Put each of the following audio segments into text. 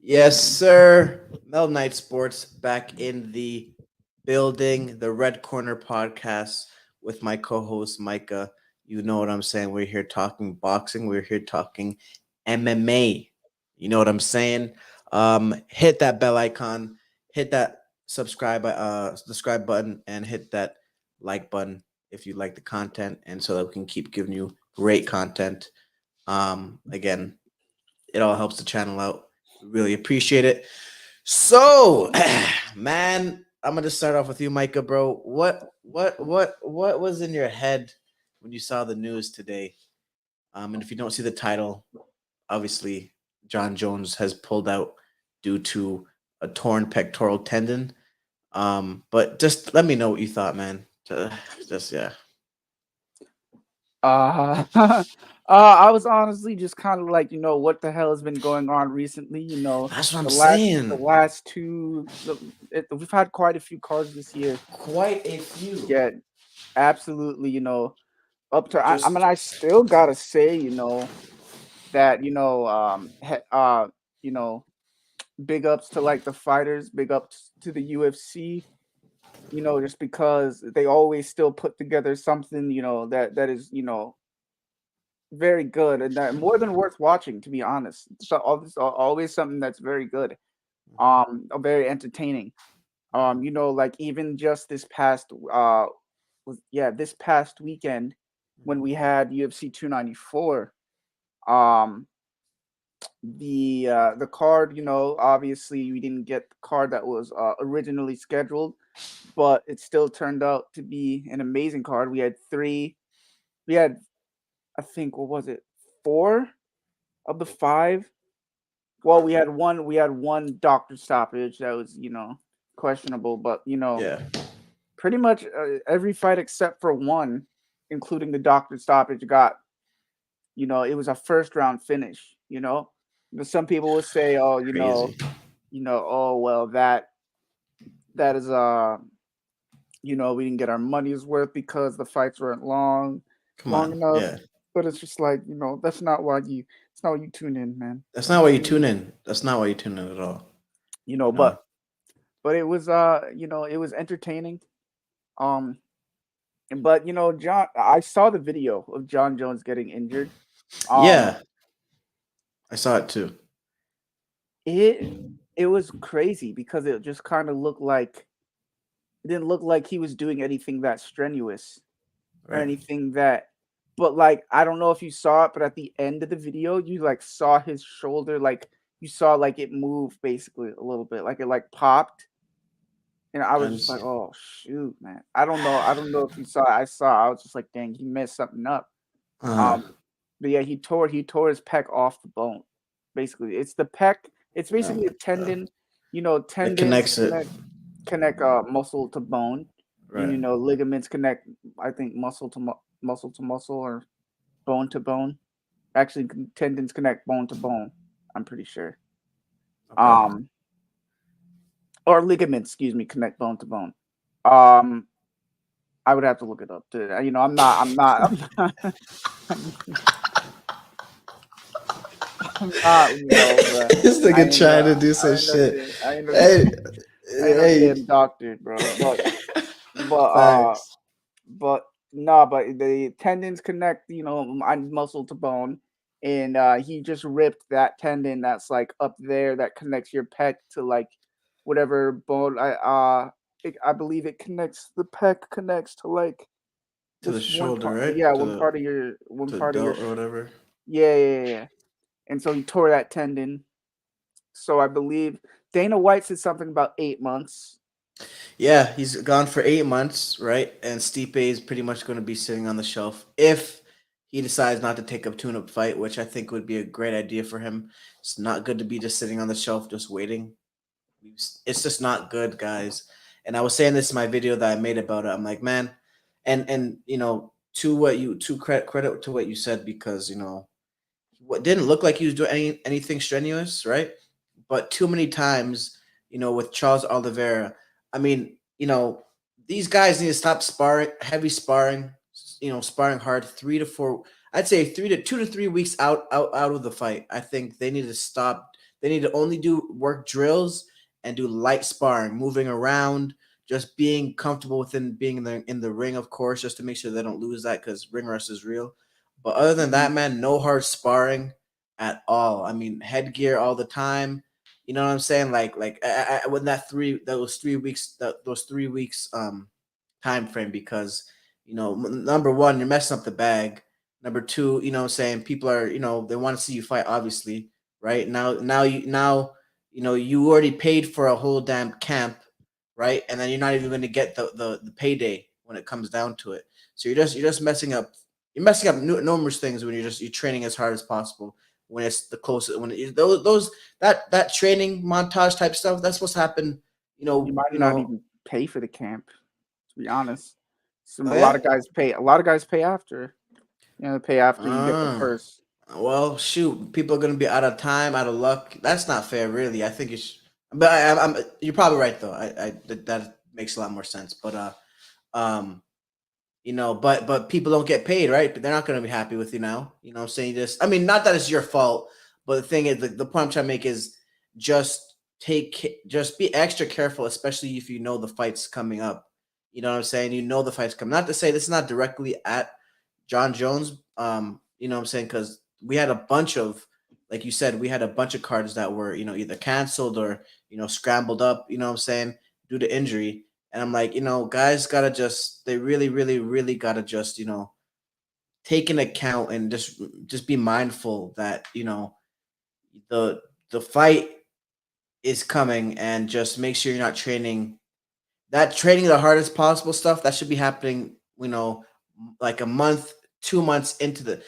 Yes, sir. Mel Knight Sports back in the building, the Red Corner podcast with my co-host Micah. You know what I'm saying? We're here talking boxing. We're here talking MMA. You know what I'm saying? Hit that bell icon, hit that subscribe button, and hit that like button if you like the content, and so that we can keep giving you great content. Again, it all helps the channel out. We really appreciate it. So, man, I'm gonna start off with you, Micah, bro. What was in your head when you saw the news today? And if you don't see the title, obviously John Jones has pulled out due to a torn pectoral tendon. But just let me know what you thought, man. Just yeah. I was honestly just kind of like, what the hell has been going on recently? That's what I'm The last, the saying. last two, we've had quite a few cards this year. Quite a few. Yeah, absolutely. Up to, I mean, Just I still gotta say, that you know, big ups to like the fighters, big ups to the UFC. Just because they always still put together something, that is, very good and that more than worth watching, to be honest. So always something that's very good, very entertaining. Like even just this past weekend when we had UFC 294, um the card, obviously we didn't get the card that was originally scheduled, but it still turned out to be an amazing card. We had, I think, what was it, four of the five. Well, we had one doctor stoppage that was, questionable, but yeah. pretty much every fight except for one, including the doctor stoppage, got, it was a first round finish. Some people will say, oh, Crazy. oh well, that is we didn't get our money's worth because the fights weren't Come long on. enough. Yeah. But it's just like, that's not why you tune in, man. That's not why you tune in. That's not why you tune in at all. You know, You know? but but it was it was entertaining. Um but John, I saw the video of John Jones getting injured. Um Yeah, I saw it too. it it was crazy because it just kind of looked like it didn't look like he was doing anything that strenuous or Right. anything that, but like I don't know if you saw it, but at the end of the video you like saw his shoulder, like you saw like it move basically a little bit, like it like popped. And I was And just like, oh shoot, man. I don't know if you saw it. I was just like, dang, he messed something up. uh, Um but yeah, he tore his pec off the bone. Basically. It's the pec, it's oh basically a my god. tendon. It Tendons connects it. connect muscle to bone. And Right. ligaments connect, I think, muscle to muscle, or bone to bone. Actually, tendons connect bone to bone. I'm pretty sure. Okay. Um, or ligaments, excuse me, connect bone to bone. Um, I would have to look it up. I'm not, but This I nigga ain't trying no, to do some I ain't no shit. damn, I ain't no Hey, damn, I ain't no hey. damn doctor, bro. But Facts. but no, but the tendons connect, muscle to bone, and he just ripped that tendon that's like up there that connects your pec to like whatever bone. I believe it connects, the pec connects to like To the this one shoulder, part. right? Yeah, one To the part of your. belt or whatever. Yeah, yeah, yeah, yeah. And so he tore that tendon. So I believe Dana White said something about 8 months. Yeah, he's gone for 8 months, right? And Stipe is pretty much going to be sitting on the shelf if he decides not to take a tune-up fight, which I think would be a great idea for him. It's not good to be just sitting on the shelf, just waiting. It's just not good, guys. And I was saying this in my video that I made about it. I'm like, man, and to what you to credit to what you said, because what didn't look like he was doing anything strenuous, right? But too many times, with Charles Oliveira, I mean, these guys need to stop sparring, heavy sparring, sparring hard 3 to 4. I'd say 2 to 3 weeks out of the fight. I think they need to stop. They need to only do work drills and do light sparring, moving around, just being comfortable within being in the ring, of course, just to make sure they don't lose that because ring rust is real. But other than Mhm. that, man, no hard sparring at all. I mean, headgear all the time. You know what I'm saying? When those 3 weeks those 3 weeks time frame, because number one, you're messing up the bag. Number two, what I'm saying, people are, they want to see you fight, obviously, right? You already paid for a whole damn camp, right? And then you're not even going to get the payday when it comes down to it. So you're just messing up numerous things when you're training as hard as possible when it's the closest when those that training montage type stuff that's supposed to happen. You might not even pay for the camp, to be honest. Some Oh a lot yeah. of guys pay. A lot of guys pay after. Pay after you get the uh, purse. well, shoot, people are gonna be out of time, out of luck. That's not fair, really. I think it's, but you're probably right though. That makes a lot more sense. But um, but people don't get paid, right? But they're not going to be happy with you now. You know what I'm saying? Just, I mean, not that it's your fault, but the thing is, the point I'm trying to make is just just be extra careful, especially if you know the fight's coming up. You know what I'm saying? You know the fight's coming. Not to say this is not directly at John Jones. You know what I'm saying? Because we had a bunch of, like you said, we had a bunch of cards that were, either canceled or, scrambled up. You know what I'm saying? Due to injury. And I'm like, guys gotta just, they really, really, really gotta just, take into account and just be mindful that, the the fight is coming, and just make sure you're not training the hardest possible stuff. That should be happening, like a month, 2 months into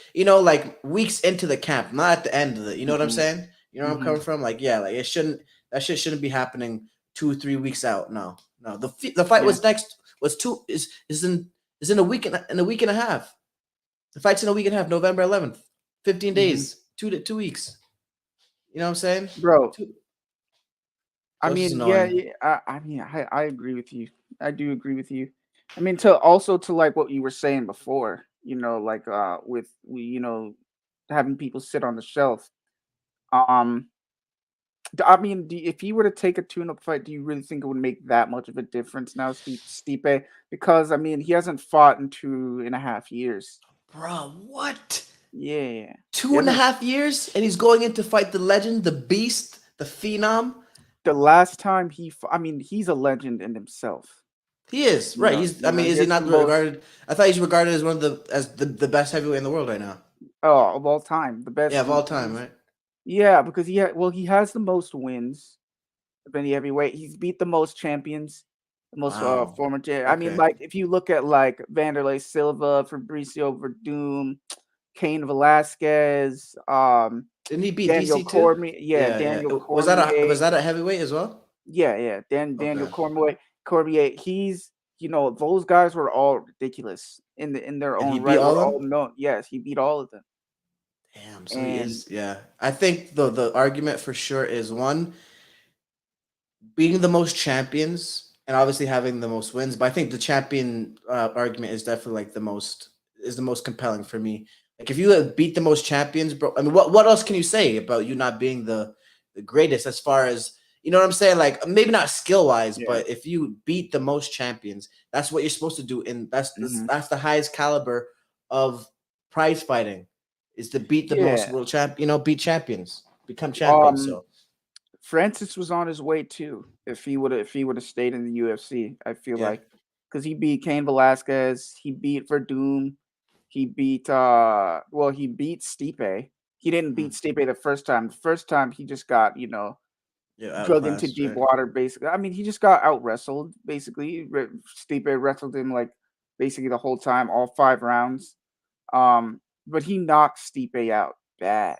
like weeks into the camp, not at the end of it. You know what I'm Mhm. saying? You know where I'm Mhm. coming from? Like, yeah, like that shit shouldn't be happening 2 3 weeks out. No, no. The fight Yeah. was two is in a week in a week and a half. The fight's in a week and a half, November 11th. 15 Mhm. days, 2 weeks. You know what I'm saying? Bro, Two, I so it's just mean, yeah, annoying. yeah, I agree with you. I do agree with you. I mean, to like what you were saying before, like with having people sit on the shelf. Um, I mean, if he were to take a tune-up fight, do you really think it would make that much of a difference now, Stipe? Because I mean, he hasn't fought in 2.5 years. Bro, what? Yeah, he Two and a hasn't. half years, and he's going in to fight the legend, the beast, the phenom. The last time I mean, he's a legend in himself. He is right. He's. I mean, He is he has the not most regarded? I thought he's regarded as one of the best heavyweight in the world right now. of all time, the Yeah, best. of all time, right? Yeah, because he has the most wins of any heavyweight. He's beat the most champions, the most Wow. former champ. I mean, Okay. like if you look at like Vanderlei Silva, Fabricio Verdum, Cain Velasquez, Didn't he beat Daniel DC too? Cormier. Yeah, Yeah, Daniel yeah. Was Cormier. that a heavyweight as well? Yeah, yeah, Daniel Okay. Cormier. Cormier. He's those guys were all ridiculous in their And he own beat right. all We're of all them. known. Yes, he beat all of them. Damn. So he And is. Yeah. I think the argument for sure is one, beating the most champions and obviously having the most wins. But I think the champion argument is definitely like the most compelling for me. Like if you beat the most champions, bro. I mean, what else can you say about you not being the greatest as far as, you know what I'm saying? Like maybe not skill wise, yeah. but if you beat the most champions, that's what you're supposed to do. And Hmm. that's the highest caliber of prize fighting, is to beat the most Yeah. world champ. Beat champions, become champions. Um So Francis was on his way too. If he would have stayed in the UFC, I feel yeah. like, because he beat Cain Velasquez, he beat Verdum, he beat Stipe. He didn't beat Mhm. Stipe the first time. The first time he just got Yeah, drug into outclassed, deep right? water. Basically, I mean, he just got out wrestled. Basically, Stipe wrestled him like basically the whole time, all 5 rounds. Um, but he knocked Stipe out bad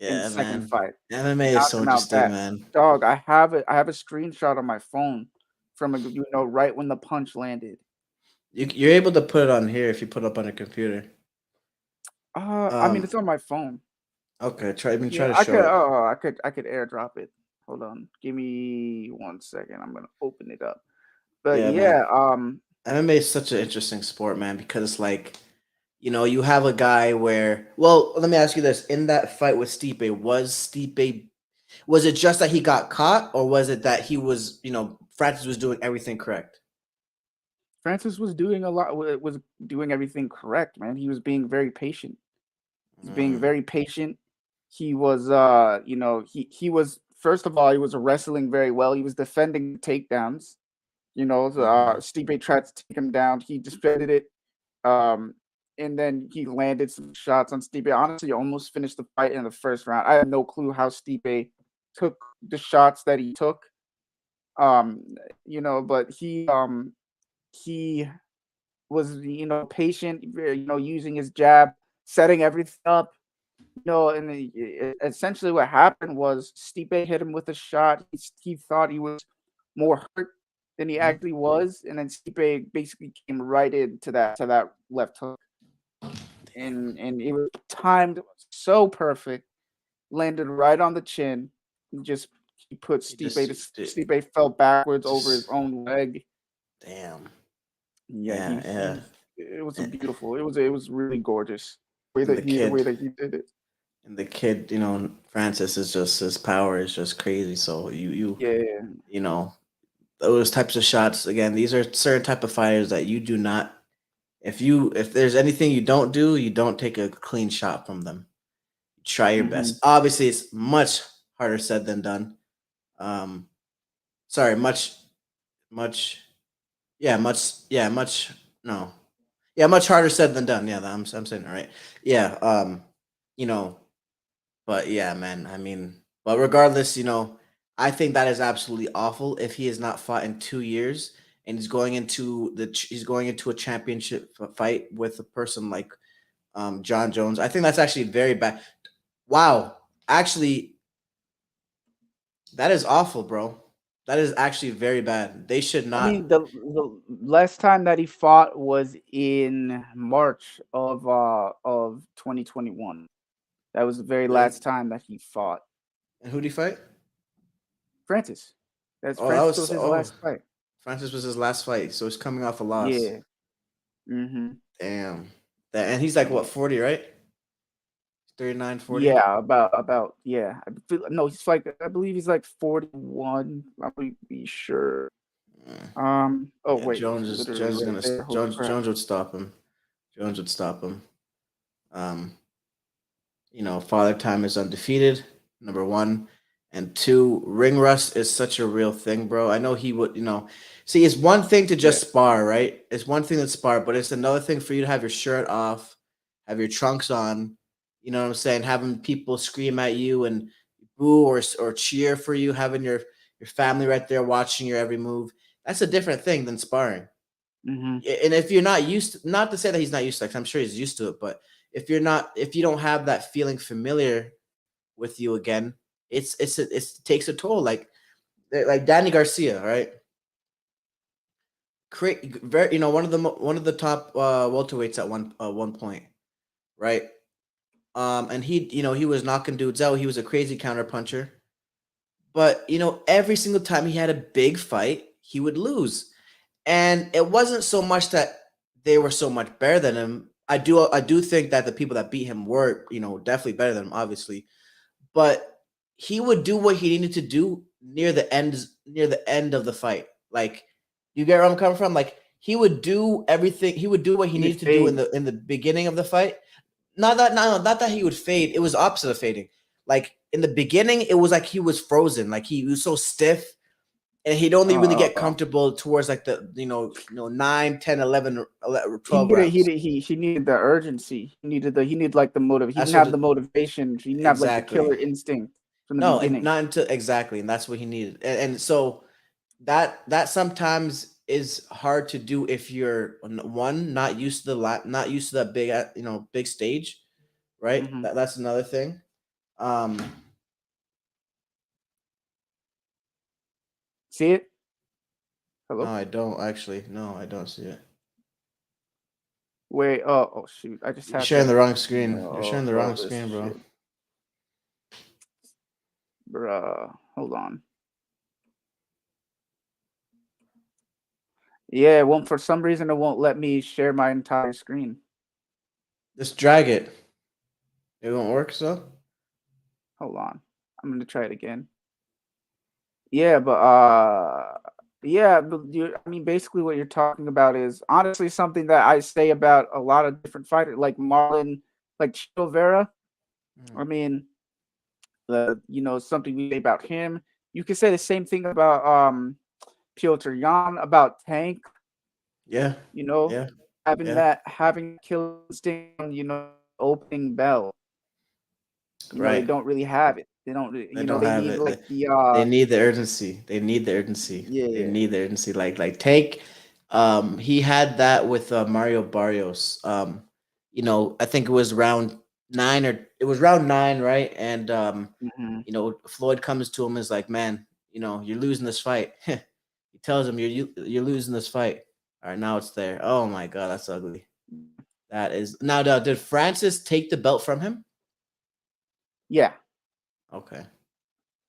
in the Yeah, second man. fight. He MMA is knocked so him out interesting, bad. man. Dog, I have a screenshot on my phone from right when the punch landed. You're able to put it on here if you put it up on a computer. I mean, it's Um. on my phone. Okay. Try Yeah, to I show could. it. I could airdrop it. Hold on, give me 1 second. I'm gonna open it up. But Yeah, man. yeah, MMA is such an interesting sport, man, because it's like, you have a guy where. Well, let me ask you this: in that fight with Stipe, was Stipe? Was it just that he got caught, or was it that he was, Francis was doing everything correct? Francis was doing a lot. Was doing everything correct, man. He was being very patient. He's being Mm, very patient. He was, he was first of all, he was wrestling very well. He was defending takedowns. mhm. Stipe tried to take him down. He defended it. Um, and then he landed some shots on Stipe. Honestly, almost finished the fight in the first round. I have no clue how Stipe took the shots that he took. Um, but he was patient. Using his jab, setting everything up. And essentially what happened was Stipe hit him with a shot. He thought he was more hurt than he Mhm. actually was, and then Stipe basically came right into that left hook, and it was timed so perfect, landed right on the chin, and just he put He Stipe to just, Stipe fell backwards over his just own leg. damn. Yeah, Yeah, yeah. it was a And beautiful. It was really gorgeous way and that the he the way kid, that he did it. and the kid, Francis is just his power is just crazy. So Yeah. you know, those types of shots again. These are certain type of fighters that you do not. If there's anything you don't take a clean shot from them. Try your Mhm. best. Obviously, it's much harder said than done. Um, sorry, much, yeah, much, no, yeah, much harder said than done. Yeah, I'm saying it right. Yeah, you know, but yeah, man. I mean, but regardless, I think that is absolutely awful. If he has not fought in 2 years and he's going into a championship fight with a person like John Jones, I think that's actually very bad. Wow, actually, that is awful, bro. That is actually very bad. They should I not. mean, the last time that he fought was in March of 2021. That was the very Really? last time that he fought And who did he fight? Francis. That's Oh, that Francis was was his last fight. Francis was his last fight, so he's coming off a loss. Yeah. Mhm. Damn. And he's like what, Yeah. 40, right? 39, 40. Yeah, about yeah. No, he's like I believe he's like 41. Let me be sure. Mm. Oh Yeah, wait, it's literally Jones is right gonna there. Holy crap. Jones would stop him. Jones would stop him. Um, Father Time is undefeated. Number one. And two, ring rust is such a real thing, bro. I know he would, see, it's one thing to just Yes. spar, right? It's one thing to spar, but it's another thing for you to have your shirt off, have your trunks on, you know what I'm saying? Having people scream at you and boo or cheer for you, having your family right there watching your every move. That's a different thing than sparring. Mhm. And if you're not used to, not to say that he's not used to it, 'cause I'm sure he's used to it, but if you don't have that feeling familiar with you again, it takes a toll. Like Danny Garcia, right? Very, one of the top welterweights at one point, right? And he was knocking dudes out. He was a crazy counter puncher, but every single time he had a big fight, he would lose. And it wasn't so much that they were so much better than him. I do think that the people that beat him were, definitely better than him, obviously. But he would do what he needed to do near the end of the fight. Like, you get where I'm coming from? Like, he would do everything. He would do what he He would needed to do in fade. the beginning of the fight. Not that he would fade. It was opposite of fading. Like in the beginning, it was like he was frozen. Like he was so stiff and he'd only really get Uh, comfortable towards like the 9, 10, 11, he 12 needed rounds. he needed the urgency. He needed like the motive. He didn't That's what have the motivation. He didn't have like the exactly. killer instinct from the No, and beginning. not until exactly, and that's what he needed. And so that sometimes is hard to do if you're one not used to not used to that big big stage, right? Mhm. That's another thing. Um, See it? no, Hello? I don't actually. No, I don't see it. Wait, oh shoot. I just You're had sharing to the wrong screen. You're sharing the oh wrong this screen, bro. shit. Bruh. Hold on. Yeah, it won't for some reason it won't let me share my entire screen. Just drag it. It won't work, so. Hold on. I'm gonna try it again. Yeah, but I mean, basically, what you're talking about is honestly something that I say about a lot of different fighters, like Marlon, like Chito Vera. I Mhm. mean, something we say about him. You could say the same thing about Piotr Jan, about Tank. Yeah, You know, yeah, yeah. having kill instinct on opening bell. They Right. don't really have it. They don't. They don't They have need it. like the They need the urgency. They need the urgency. yeah, They yeah. need the urgency. Like Tank, he had that with Mario Barrios. I think it was round nine or it was round nine, right? And Hmm. Floyd comes to him and is like, man, you're losing this fight. He tells him you're losing this fight. All right, now it's there. Oh my god, that's ugly. That is now. Did Francis take the belt from him? Yeah. Okay.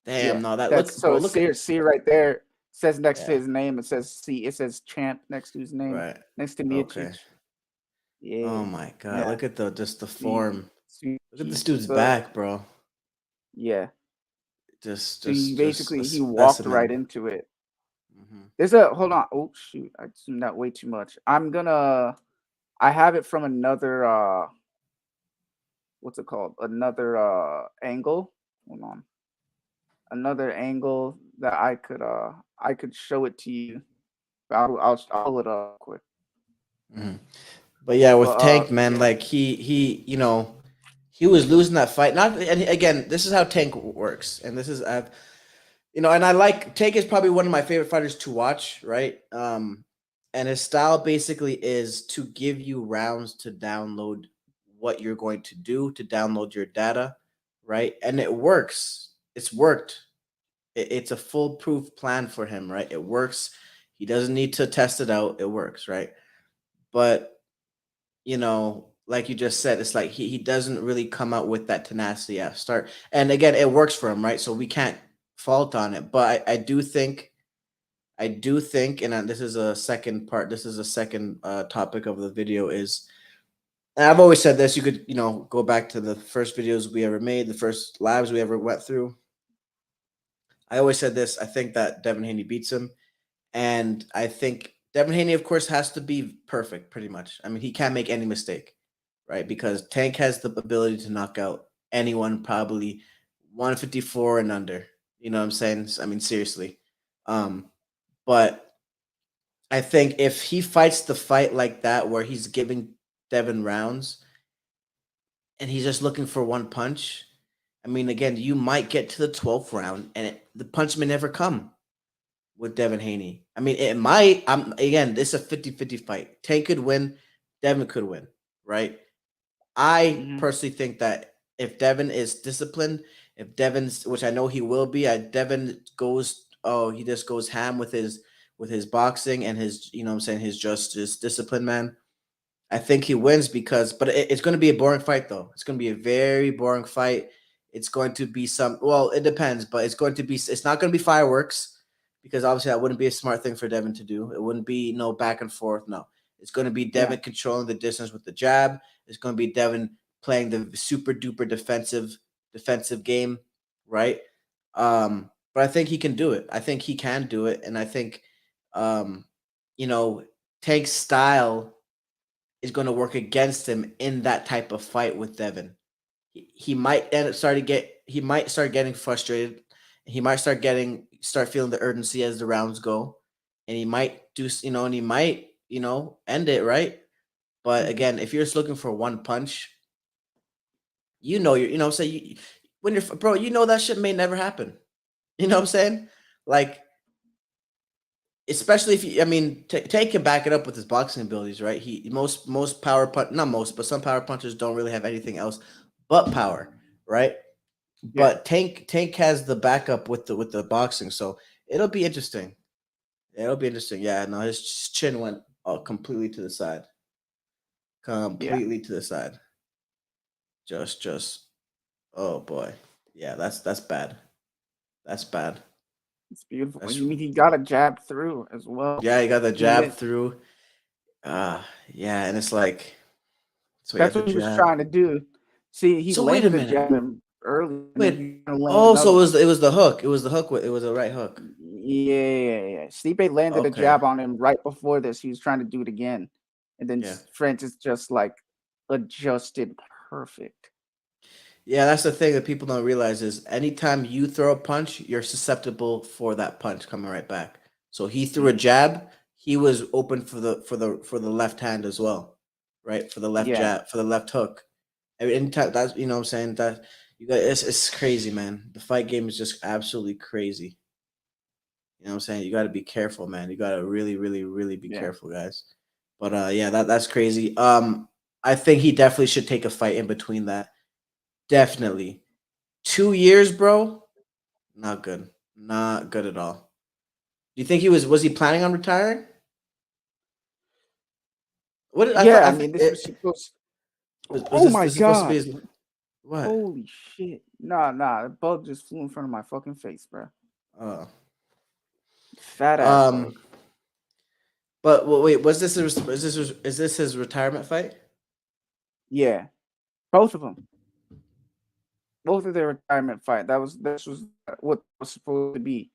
Yeah, Damn. No, that that's look, bro. so Look at see right there, says next to yeah. his name, it says champ next to his name, Right. next to Okay. Miocic. Oh Yeah, my god. yeah, Look at the sweet, form. sweet Look at this cheeks. dude's So back, bro. yeah, Just so he just a basically he walked right specimen. into it. Hmm. There's a hold on. Oh shoot, I zoomed out way too much. I have it from another what's it called? Another angle. Hold on, another angle that I could show it to you. I'll pull it up quick. Hmm. But yeah, But with Tank, man, yeah. like he was losing that fight. Not and again, this is how Tank works, and this is and I like Tank is probably one of my favorite fighters to watch, right? And his style basically is to give you rounds to download what you're going to do to download your data, right? And it works. It's worked. It's a foolproof plan for him, right? It works. He doesn't need to test it out. It works, right? But like you just said, it's like he doesn't really come out with that tenacity at start. And again, it works for him, right? So we can't fault on it. But I do think, and this is a second part. This is a second topic of the video. And I've always said this. You could, go back to the first videos we ever made, the first lives we ever went through. I always said this. I think that Devin Haney beats him, and I think Devin Haney, of course, has to be perfect, pretty much. I mean, he can't make any mistake, right? Because Tank has the ability to knock out anyone, probably 154 and under. You know what I'm saying? I mean, seriously. But I think if he fights the fight like that, where he's giving Devin rounds and he's just looking for one punch, I mean, again, you might get to the 12th round and the punch may never come with Devin Haney. I mean, it might. Again, this is a 50-50 fight. Tank could win, Devin could win, right? I Hmm. personally think that if Devin is disciplined, if Devin's, which I know he will be, Devin goes, he just goes ham with his boxing and his, what I'm saying, his just discipline, man. I think he wins but it's going to be a boring fight, though. It's going to be a very boring fight. It's going to be well, it depends, but it's not going to be fireworks because obviously that wouldn't be a smart thing for Devin to do. It wouldn't be no back and forth. No, it's going to be Yeah. Devin controlling the distance with the jab. It's going to be Devin playing the super duper defensive game, right? But I think he can do it. I think he can do it. And I think, um, you know, Tank's style is going to work against him in that type of fight with Devin. He might he might start getting frustrated. He might start feeling the urgency as the rounds go, and he might and he might end it right. But Hmm. again, if you're just looking for one punch, say when you're bro, that shit may never happen. You know what I'm saying? Like especially if you, I mean, Tank can back it up with his boxing abilities, right? Most power punch, not most, but some power punchers don't really have anything else but power, right? Yeah. But Tank has the backup with the boxing, so it'll be interesting. It'll be interesting. Yeah, no, his chin went completely to the side, Yeah. completely to the side. Just, oh boy, yeah, that's bad. That's bad. It's beautiful. That's You mean he got a jab through as well. yeah, he got the He jab went. through. Yeah, and it's like, so he had That's the what he was jab. trying to do. See, he So wait a landed a minute. jab and early, and then Wait. he landed Oh, another so one. it was the hook. It was the hook. It was a right hook. Yeah. Stipe landed a Okay. jab on him right before this. He was trying to do it again, and then Yeah. Francis just like adjusted perfect. Yeah, that's the thing that people don't realize is anytime you throw a punch, you're susceptible for that punch coming right back. So he threw a jab, he was open for the left hand as well, right? For the left Yeah, jab, for the left hook. Anytime that's what I'm saying that you got it's crazy, man. The fight game is just absolutely crazy. You know what I'm saying? You got to be careful, man. You got to really, really, really be yeah, careful, guys. But yeah, that's crazy. I think he definitely should take a fight in between that. Definitely. 2 years, bro. Not good. Not good at all. Do you think was he planning on retiring? What I thought yeah. I I th- mean, this was it supposed. was Oh my this supposed to be god! his what? Holy shit! Nah. The bug just flew in front of my fucking face, bro. Oh. Fat ass Um bug. but wait, is this his retirement fight? Yeah, both of them. Both of their retirement fight. This was what was supposed to be.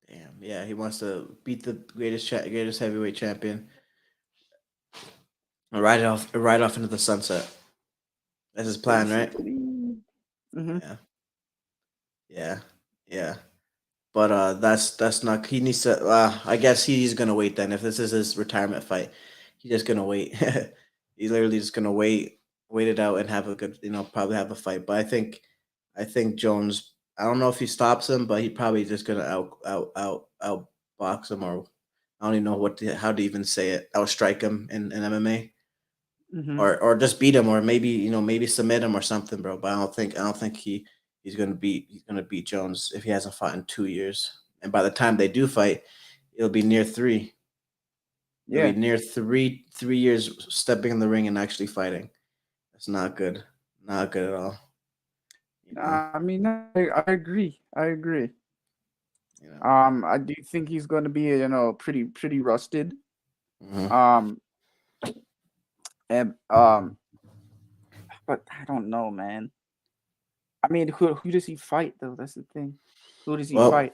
Damn. Yeah, he wants to beat the greatest heavyweight champion and ride off into the sunset. That's his plan, right? Basically. Hmm. Yeah. Yeah. Yeah. But that's not. He needs to. I guess he's gonna wait then. If this is his retirement fight, he's just gonna wait. He's literally just gonna wait it out, and have a good, probably have a fight. But I think Jones. I don't know if he stops him, but he probably just gonna out box him, or I don't even know how to even say it. Outstrike him in MMA, Hmm. or just beat him, or maybe submit him or something, bro. But I don't think he's gonna beat Jones if he hasn't fought in 2 years. And by the time they do fight, it'll be near three. It'll be Yeah. near three years stepping in the ring and actually fighting. That's not good. Not good at all. You know. I mean, I agree. I agree. You know. I do think he's going to be, pretty rusted. Hmm. Um, and but I don't know, man. I mean, who does he fight though? That's the thing. Who does he Well, fight?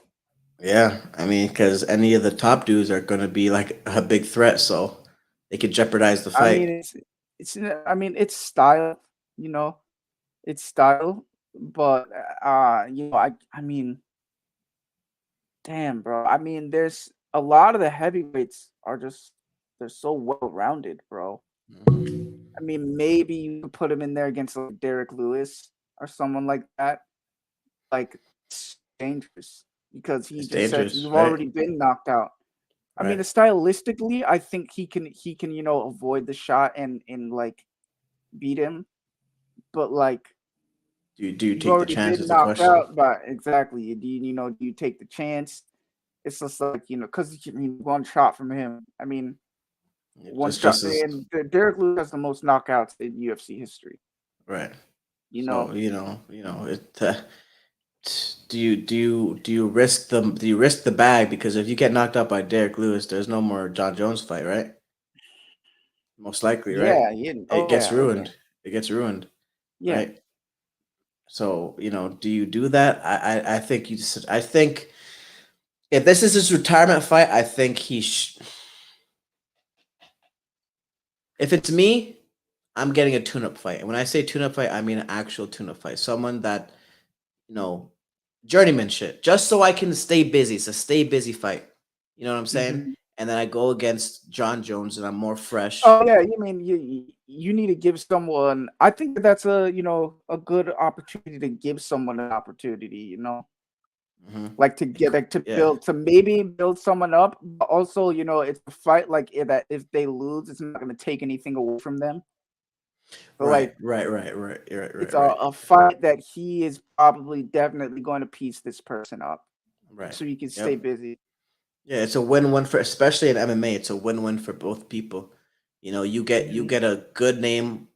yeah. I mean, because any of the top dudes are gonna be like a big threat, so they could jeopardize the I mean, fight. I mean, it's style, you know, it's style, but I mean, damn, bro. I mean, there's a lot of the heavyweights are just they're so well rounded, bro. Mhm. I mean, maybe you could put him in there against like Derek Lewis or someone like that. Like it's dangerous because he It's just said dangerous, you've right? already been knocked out. I mean, Right. stylistically, I think he can avoid the shot and like beat him, but like Do you you've take the already chance? been Is the knocked question. out. But exactly, do you take the chance? It's just like because I mean, one shot from him. I mean, one shot, Just as and Derek Lewis has the most knockouts in UFC history. right. You So know, it. Do you risk the bag, because if you get knocked out by Derek Lewis, there's no more John Jones fight, right? Most likely, right? yeah, yeah, It oh gets yeah, oh yeah, ruined. It gets ruined, yeah. right? So do you do that? I think I think if this is his retirement fight, I think if it's me, I'm getting a tune-up fight. And when I say tune-up fight, I mean an actual tune-up fight. Someone that, you know, journeyman shit, just so I can stay busy. It's a stay busy fight. You know what I'm saying? Hmm. And then I go against John Jones, and I'm more fresh. Oh yeah, you mean you need to give someone. I think that's a good opportunity to give someone an opportunity. Hmm. Like to get like to Yeah. build to maybe build someone up, but also it's a fight like that if they lose, it's not going to take anything away from them. But Right. like Right. Right. Right. Right. it's Right. a Right. fight that he is probably definitely going to piece this person up Right. so you can stay Yep. busy. Yeah, it's a win-win for, especially in MMA. It's a win-win for both people. You Hmm. get a good name,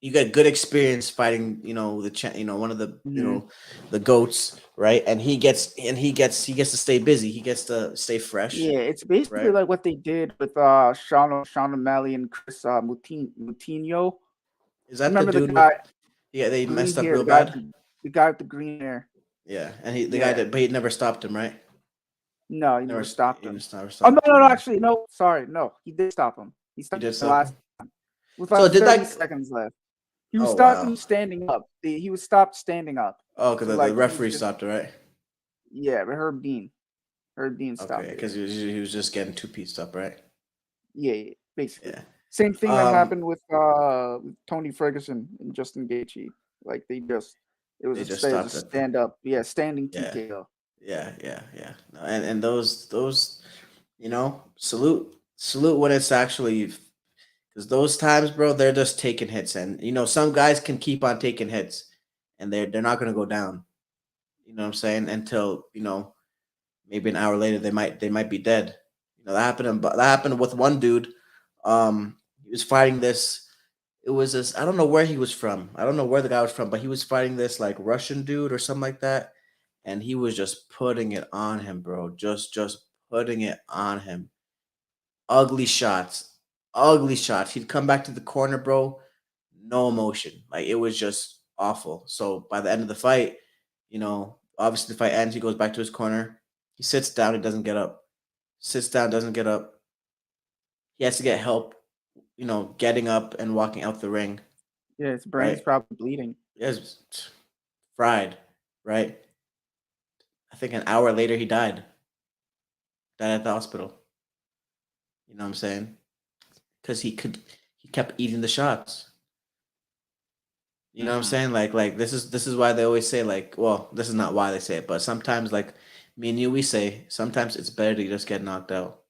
you get good experience fighting. One of the Hmm. the goats, right? And he gets to stay busy. He gets to stay fresh, Yeah, it's basically right? like what they did with Sean O'Malley and Chris Moutinho. Is that the Remember the dude with? guy? Yeah, they Green messed up hair, real bad. the guy with the green hair. Yeah, and the guy Yeah. that, but he never stopped him, right? No, he Never, never stopped he him. just never Oh no, stopped no, him. no. Yeah. Actually, no. Sorry, no. He did stop him. He He stopped did him stop last him. with So like did 30 that? seconds left. He was Oh stopping wow. standing up. He was stopped standing up. Oh, because So the like he was referee just stopped it, right? yeah, but Herb Dean Okay, stopped it. because he was just getting two pieced up, right? Yeah, yeah, basically. Yeah. Same thing that Um, happened with Tony Ferguson and Justin Gaethje. Like they just it was a stopped it. stand up, yeah, standing Yeah, TKO. yeah. No, and those, salute when it's actually, because those times, bro, they're just taking hits, and some guys can keep on taking hits, and they're not gonna go down. You know what I'm saying? Until maybe an hour later they might be dead. That happened with one dude. He was fighting this. It was this. I don't know where he was from. I don't know where the guy was from, but he was fighting this like Russian dude or something like that, and he was just putting it on him, bro. Just putting it on him. Ugly shots, ugly shots. He'd come back to the corner, bro. No emotion. Like it was just awful. So by the end of the fight, obviously the fight ends. He goes back to his corner. He sits down. He doesn't get up. Sits down. Doesn't get up. He has to get help. Getting up and walking out the ring. Yeah, his brain's Right. probably bleeding. Yes, fried. Right. I think an hour later he died. Died at the hospital. You know what I'm saying? Because he kept eating the shots. You know what I'm Hmm. saying? Like this is why they always say, like, well, this is not why they say it, but sometimes, like me and you, we say sometimes it's better to just get knocked out.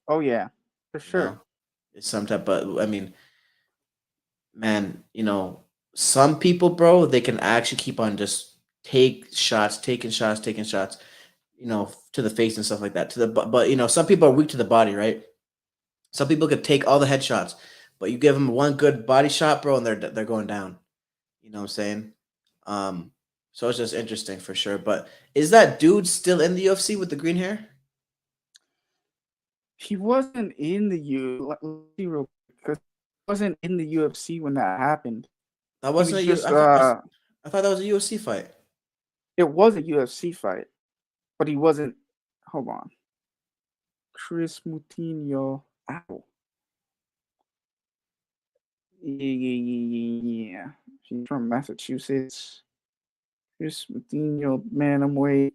Oh yeah, for You know, sure. it's sometimes, but I mean, man, some people, bro, they can actually keep on just taking shots, to the face and stuff like that. But some people are weak to the body, right? Some people could take all the headshots, but you give them one good body shot, bro, and they're going down. You know what I'm saying? Um, so it's just interesting for sure. But is that dude still in the UFC with the green hair? He wasn't in the U. Let's see real quick, 'cause he wasn't in the UFC when that happened. That He wasn't was a U. just I thought that was a UFC fight. it was a UFC fight, but he wasn't. Hold on, Chris Moutinho. Ow. Yeah. He's from Massachusetts. Chris Moutinho, bantamweight.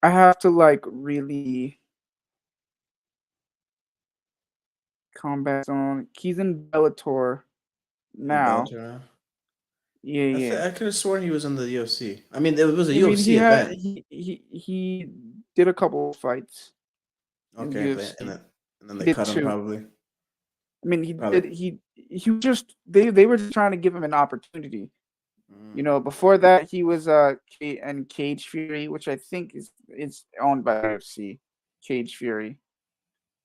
I have to like really combat zone. He's in Bellator He's in now. Bellator now. Yeah, yeah. I could have sworn he was in the UFC. I mean, it was a I mean, UFC event. he did a couple of fights in Okay, UFC. and then He they did cut him two. probably. I mean, Probably. he was just they were just trying to give him an opportunity. Mm. Before that he was and Cage Fury, which I think is owned by UFC. Cage Fury.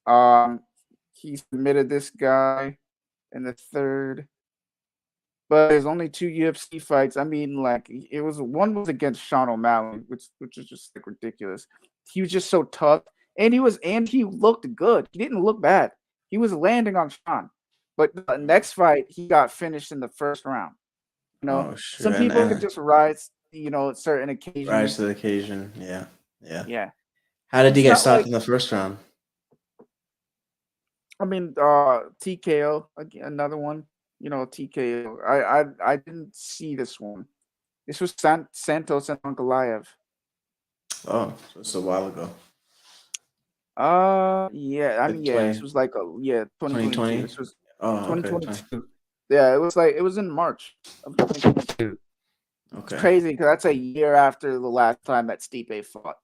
Um, he submitted this guy in the third, but there's only two UFC fights. I mean, like it was one was against Sean O'Malley, which is just like ridiculous. He was just so tough, and he looked good. He didn't look bad. He was landing on Sean, but the Mm. next fight he got finished in the first round. Oh sure, Some and people could just rise, certain rise to occasions. the occasion. Yeah, yeah. Yeah, How did he it's get not stopped like in the first round? I mean, TKO another one. TKO. I didn't see this one. This was Santos and Ankalaev. Oh, so it's a while ago. Yeah. I Like mean, yeah. This 20, was like 2022. 2020. This was Oh, okay. 2022. Yeah, it was in March of 2022. It's Okay. crazy because that's a year after the last time that Stipe fought.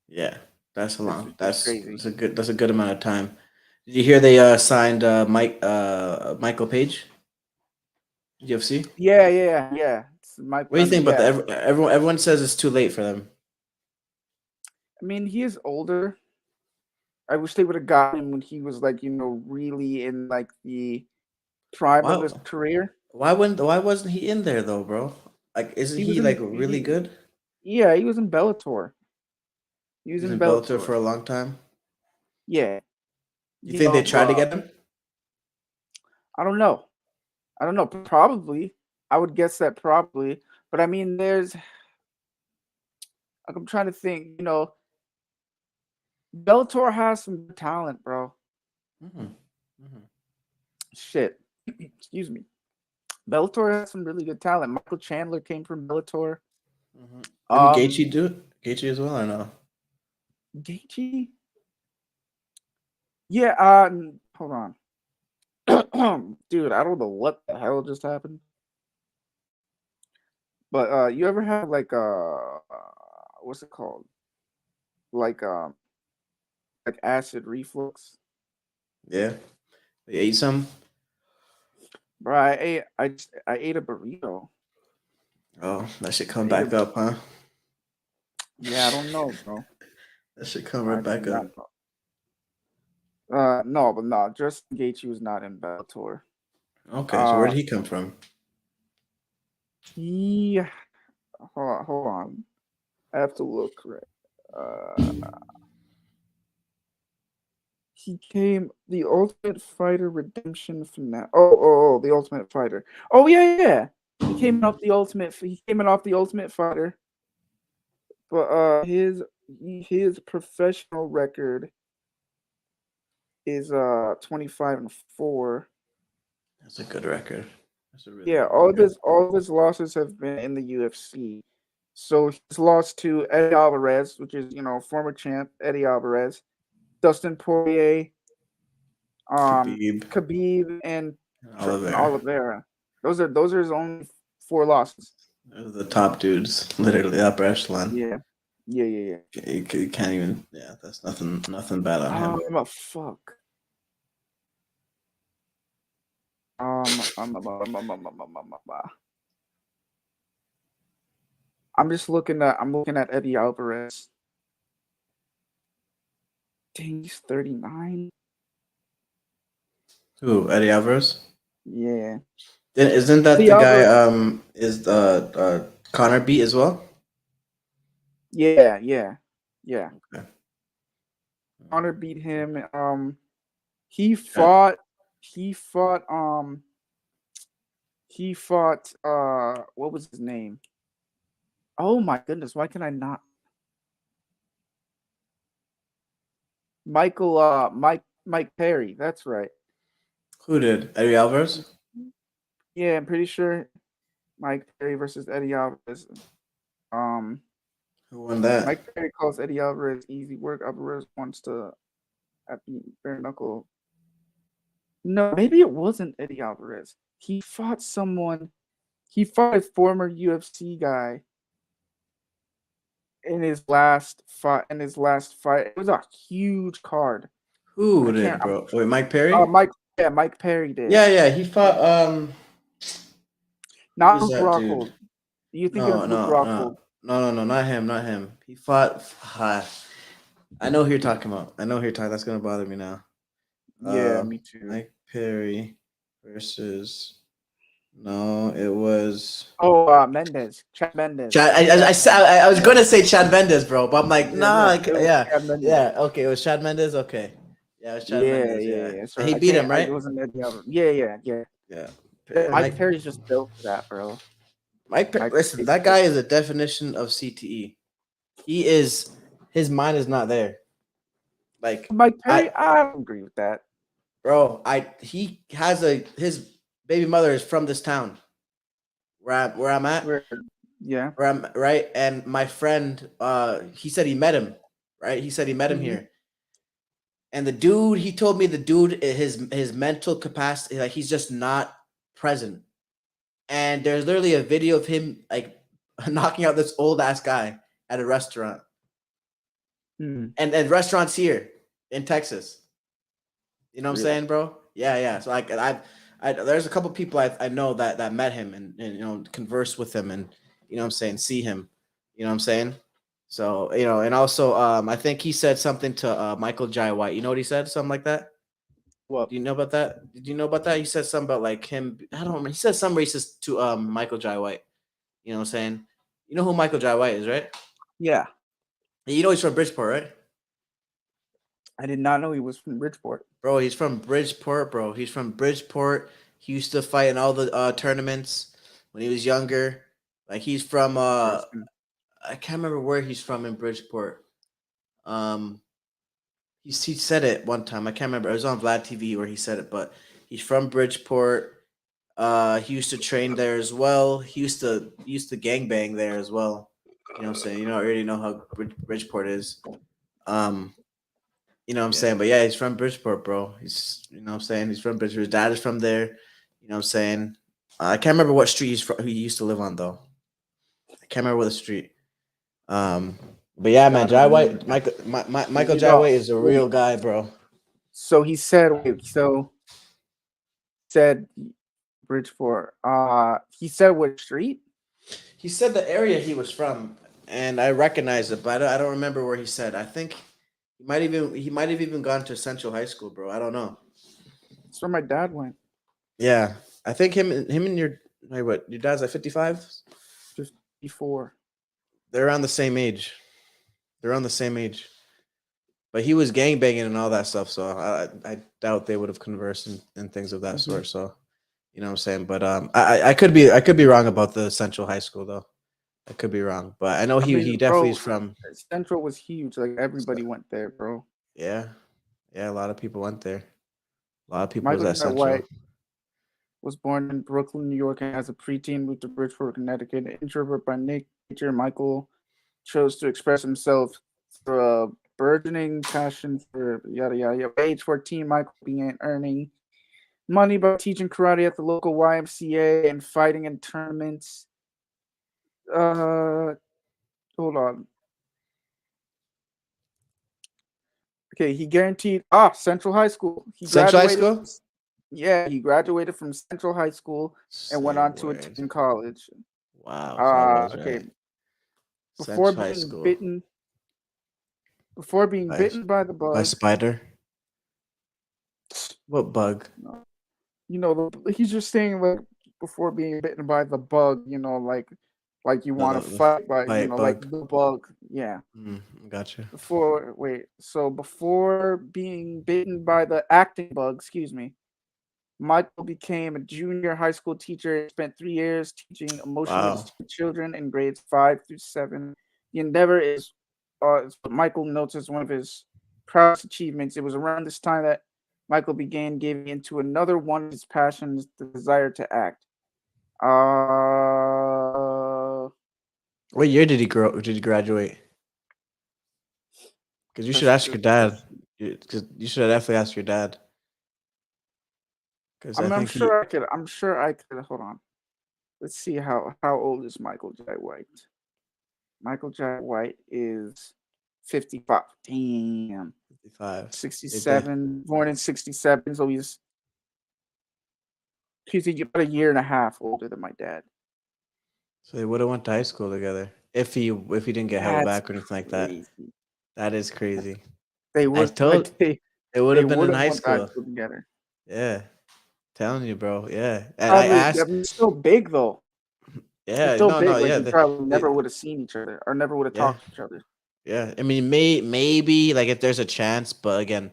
Yeah, that's a it's long. it's That's crazy. that's a good amount of time. Did you hear they signed Michael Page, UFC? Yeah, yeah, yeah. What do you think about Yeah. that? Everyone says it's too late for them. I mean, he is older. I wish they would have gotten him when he was like, really in like the prime of Why his career. why wasn't he in there though, bro? Like isn't He was he like in really he good? Yeah, he was in Bellator. He He was was in in Bellator for Bellator. a long time. Yeah. You think they tried to get him? I don't know. I don't know. Probably. I would guess that probably. But I mean, I'm trying to think. Bellator has some good talent, bro. Mm-hmm. Mm-hmm. Shit. Excuse me. Bellator has some really good talent. Michael Chandler came from Bellator. Mm-hmm. Didn't Um, Gaethje do it? Gaethje as well, or no? Gaethje. Yeah. Hold on. Dude, I don't know what the hell just happened. But you ever have like what's it called? Like acid reflux? Yeah. You ate some? Bro, I ate a burrito. Oh, that should I come ate a back up, huh? Yeah, I don't know, bro. That should come I right do back up. not know. No, but no, Justin Gaethje was not in Bellator. Okay, so where did he come from? He hold on. I have to look right. Uh he came the Ultimate Fighter Redemption finale. Oh, the Ultimate Fighter. Oh yeah. He came off the Ultimate Fighter. But his professional record is 25-4. That's a good record. That's a really Yeah, good record. all of his losses have been in the UFC. So he's lost to Eddie Alvarez, which is former champ Eddie Alvarez, Dustin Poirier, Khabib, Khabib, and Oliver. Oliveira. Those are his only 4 losses. Those are the top dudes, literally upper echelon. Yeah, yeah. You can't even. Yeah, that's nothing bad on him. Fuck. I'm looking at Eddie Alvarez. Dang, he's 39. Who? Eddie Alvarez? Yeah. Isn't that Eddie the guy? Alvarez. Is Connor beat as well? Yeah. Okay. Connor beat him. He fought. He fought. He fought. What was his name? Oh my goodness! Why can I not? Michael. Mike Perry. That's right. Who did? Eddie Alvarez? Yeah, I'm pretty sure Mike Perry versus Eddie Alvarez. Who won that? Mike Perry calls Eddie Alvarez easy work. Alvarez wants to beat bare knuckle. No, maybe it wasn't Eddie Alvarez. He fought someone. He fought a former UFC guy in his last fight. It was a huge card. Who I did, can't. bro? Wait, Mike Perry? Mike Perry did. Yeah. He fought. Who Not was Luke that dude? Rockhold. You're thinking No, of Luke no, Rockhold. no, not him, not him. He fought. I know who you're talking about. That's gonna bother me now. Yeah, me too. Mike Perry versus. No, it was. Oh, Mendez. Chad Mendez. Chad. I was gonna say Chad Mendes, bro, but I'm like, nah. It was Chad Mendez. Yeah. Okay, it was Chad Mendes. Okay. Yeah, it was Chad Mendes. Yeah. So He beat him, right? It wasn't Eddie Alvarez. Yeah. Yeah. Mike Perry's just built for that, bro. Listen, that guy is a definition of CTE. He is. His mind is not there. Like Mike Perry, I don't agree with that, bro. He has his baby mother is from this town where I'm at. Yeah. Where I'm right, and my friend, he said he met him. Right, he said he met him here. And the dude, he told me his mental capacity, like he's just not present. And there's literally a video of him like knocking out this old ass guy at a restaurant. And restaurants here in Texas. You know what I'm saying, bro? Yeah. So like there's a couple people I know that met him and converse with him and see him. You know what I'm saying? So, and also I think he said something to Michael Jai White. You know what he said? Something like that? What? Do you know about that? Did you know about that? He said something about like him. I don't remember. He said some racist to Michael Jai White. You know what I'm saying? You know who Michael Jai White is, right? Yeah. You know he's from Bridgeport, right? I did not know he was from Bridgeport. Bro, he's from Bridgeport, bro. He's from Bridgeport. He used to fight in all the tournaments when he was younger. Like he's from Interesting. I can't remember where he's from in Bridgeport. Um, he said it one time. I can't remember. It was on Vlad TV where he said it, but he's from Bridgeport. He used to train there as well. He used to gangbang there as well. You know what I'm saying? You know, I already know how Bridgeport is. Um, you know what I'm Yeah. saying? But yeah, he's from Bridgeport, bro. He's you know what I'm saying? He's from Bridgeport. His dad is from there. You know what I'm saying? I can't remember what street he used to live on though. I can't remember what the street. Um, but yeah, man, Gotta Jai remember White, that. Michael You Jai know, White is a wait. real guy, bro. So he said, wait, so said Bridgeport. He said what street? He said the area he was from, and I recognize it, but I don't remember where he said. I think he might have even gone to Central High School, bro. I don't know. That's where my dad went. Yeah, I think him and your wait, what your dad's like 55. 54. They're around the same age. They're around the same age. But he was gangbanging and all that stuff, so I doubt they would have conversed and things of that Mhm. sort. So you know what I'm saying. But I could be wrong about the Central High School though. I could be wrong, but I know I he mean, definitely is bro, from. Central was huge. Like everybody went there, bro. Yeah, yeah. A lot of people went there. A lot of people was Michael at Jai Central. White was born in Brooklyn, New York, and as a preteen moved to Bridgeport, Connecticut. An introvert by nature, Michael chose to express himself through a burgeoning passion for yada yada yada. By age 14, Michael began earning money by teaching karate at the local YMCA and fighting in tournaments. Uh, hold on. Okay, he guaranteed Central High School. He Central High graduated. School. Yeah, he graduated from Central High School and went Say on to word. attend college. Wow, so I was Okay, right. before Central High being School bitten, before being by bitten by the by bug. spider. What bug? He's just saying like before being bitten by the bug. Like you No, want to the fight by fight like bug. the bug. Yeah. Gotcha. Before being bitten by the acting bug, excuse me, Michael became a junior high school teacher and spent 3 years teaching emotionally Wow. disturbed children in grades 5 through 7. The endeavor is what Michael notes as one of his proudest achievements. It was around this time that Michael began giving into another one of his passions, the desire to act. Uh, What year did he grow? Did he graduate? Because you should that's a ask good your dad. question. Because you should definitely ask your dad. Because I I'm think he. sure I could. I'm sure I could. Hold on. Let's see how old is Michael J. White. Michael J. White is 55. Damn. 55. They did. 67. Born in 67, so he's about a year and a half older than my dad. So they would have went to high school together if he didn't get held That's back or anything like that. crazy. That is crazy. They I would told they would they have been would in have high went to high school. school together. Yeah, telling you, bro. Yeah, and I Probably, I asked. mean, it's still big though. It's Yeah, still no, no, big. Like yeah, we probably never they, would have seen each other or never would have yeah, talked to each other. yeah. I mean, maybe like if there's a chance, but again,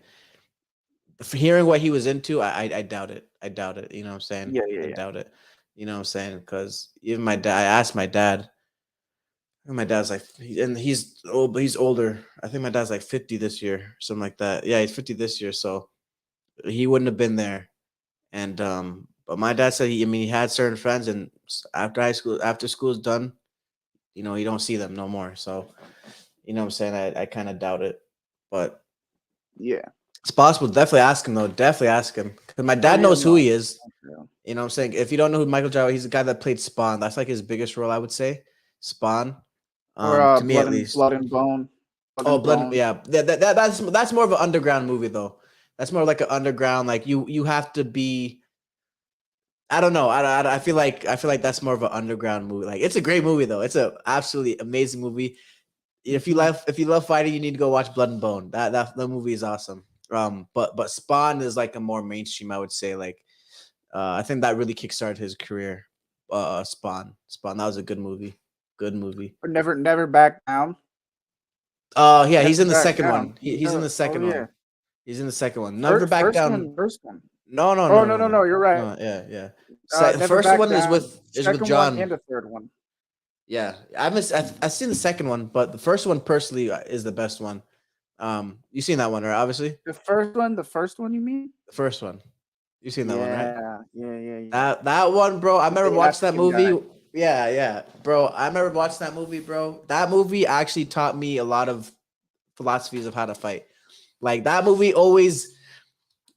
for hearing what he was into, I doubt it. I doubt it. You know what I'm saying? Yeah, yeah, I yeah. doubt it. You know what I'm saying? Because even my dad, I asked my dad. And my dad's like, and he's old, but he's older. I think my dad's like 50 this year, something like that. Yeah, he's 50 this year, so he wouldn't have been there. And but my dad said he had certain friends, and after high school, after school's done, you don't see them no more. So you know what I'm saying? I kind of doubt it, but Yeah. it's possible. Definitely ask him though. Definitely ask him because my Oh dad yeah, knows who no. he is. Yeah. You know what I'm saying? If you don't know who Michael Jai, he's the guy that played Spawn. That's like his biggest role, I would say. Spawn, Or to me at least. blood and bone. Blood Oh, and Blood. bone. Yeah, that's more of an underground movie though. That's more like an underground. Like you have to be. I don't know. I feel like that's more of an underground movie. Like it's a great movie though. It's a absolutely amazing movie. Mhm. If you love fighting, you need to go watch Blood and Bone. The movie is awesome. But Spawn is like a more mainstream, I would say. Like I think that really kickstarted his career. Spawn. That was a good movie. Good movie. But never back down. Oh yeah, he's Never in the back second down. one. He's in Never. the Oh second yeah. one. He's in the second one. Never back First down. one. First one. No, no, Oh no, no no, no no, no, you're right. no. Yeah, yeah. Never First Back one is Down. with Second one John. and the third one. Yeah, I've seen the second one, but the first one personally is the best one. You seen that one, right? Obviously, The first one, you mean? the first one. You seen that one, right? Yeah. That one, bro. I remember The watching that African guy. movie. Yeah, yeah, bro. I remember watching that movie, bro. That movie actually taught me a lot of philosophies of how to fight. Like that movie always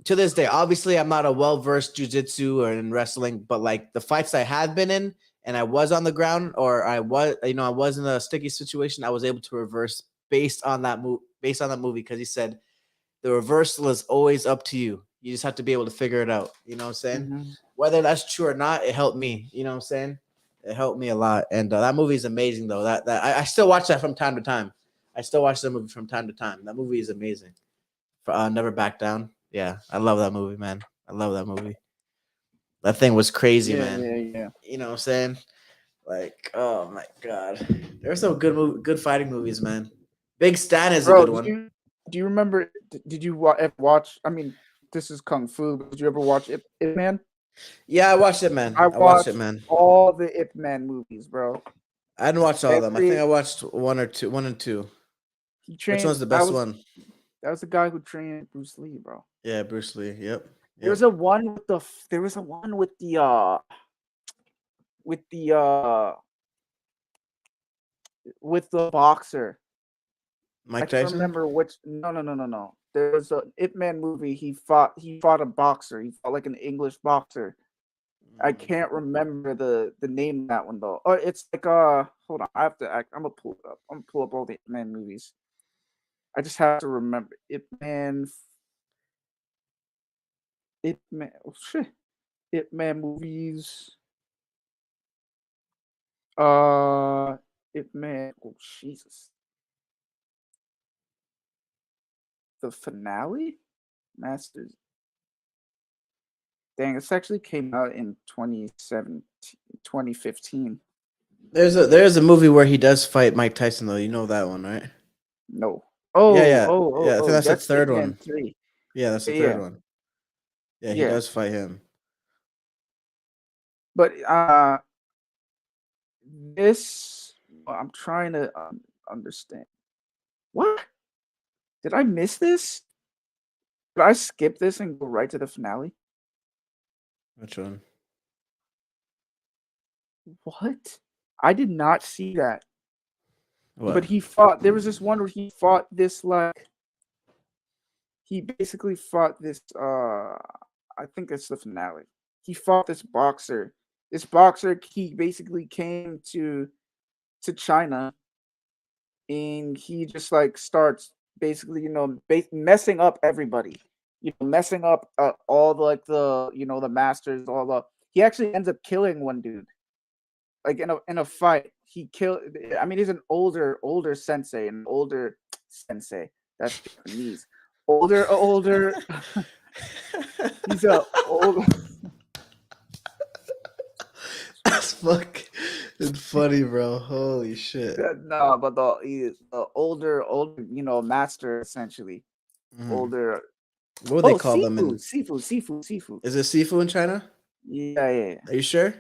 to this day, obviously I'm not a well-versed jujitsu or in wrestling, but like the fights I had been in and I was on the ground or I was in a sticky situation, I was able to reverse based on that movie because he said the reversal is always up to you. You just have to be able to figure it out. You know what I'm saying? Mm-hmm. Whether that's true or not, it helped me. You know what I'm saying? It helped me a lot. And that movie is amazing though. I still watch that from time to time. I still watch that movie from time to time. That movie is amazing. Never Back Down. Yeah, I love that movie, man. I love that movie. That thing was crazy, man. Yeah. You know what I'm saying? Like, oh my god, there's some good fighting movies, man. Big Stan is a Bro, good one. do you remember? Did you ever watch? I mean, this is kung fu, but did you ever watch Ip Man? Yeah, I watched it, man. I I watched it, watched man. all the Ip Man movies, bro. I didn't watch all of them. I think Every I watched one and two. he Which trained. one's the best one? That was the guy who trained Bruce Lee, bro. Yeah, Bruce Lee. Yep. There was a one with the. There was a one with the. With the. With the boxer. I Mike can't Tyson. remember which. No. There was a Ip Man movie. He fought a boxer. He fought like an English boxer. I can't remember the name of that one though. Oh, it's like hold on. I'm gonna pull it up. I'm gonna pull up all the Ip Man movies. I just have to remember Ip Man. Ip Man. Oh shit. Ip Man movies. Ip Man. Oh Jesus. The finale. Masters. Dang, this actually came out in 2015. There's a movie where he does fight Mike Tyson though. You know that one, right? No. Yeah. I think that's the That's Ip third Man one. 3. Yeah, that's the third Yeah. one. Yeah, he Yeah. does fight him. But this I'm trying to understand. What? Did I miss this? Did I skip this and go right to the finale? Which one? What? I did not see that. What? But he fought. There was this one where he fought this like. He basically fought this. I think it's the finale. He fought this boxer. This boxer, he basically came to China, and he just like starts basically, messing up everybody. Messing up all the like the masters. All the he actually ends up killing one dude. Like in a fight, he killed. I mean, he's an older sensei, an older sensei. That's Japanese. Older. He's a old. That's fucking funny, bro. Holy shit. No, but the older, master essentially. Mhm. Older. What would they call them in? Sifu. Is it Sifu in China? Yeah. Are you sure?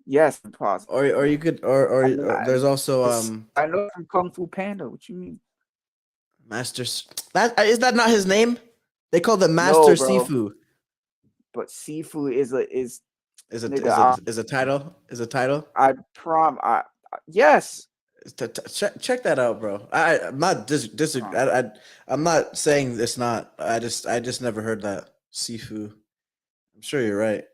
Yes, possible. Or you could there's also I know from Kung Fu Panda. What you mean? Masters. That is that not his name? They call the Master No, bro. Sifu. But Sifu is a title? Is a title? Yes. Check that out, bro. I'm not disagree. I'm not saying it's not. I just never heard that Sifu. I'm sure you're right.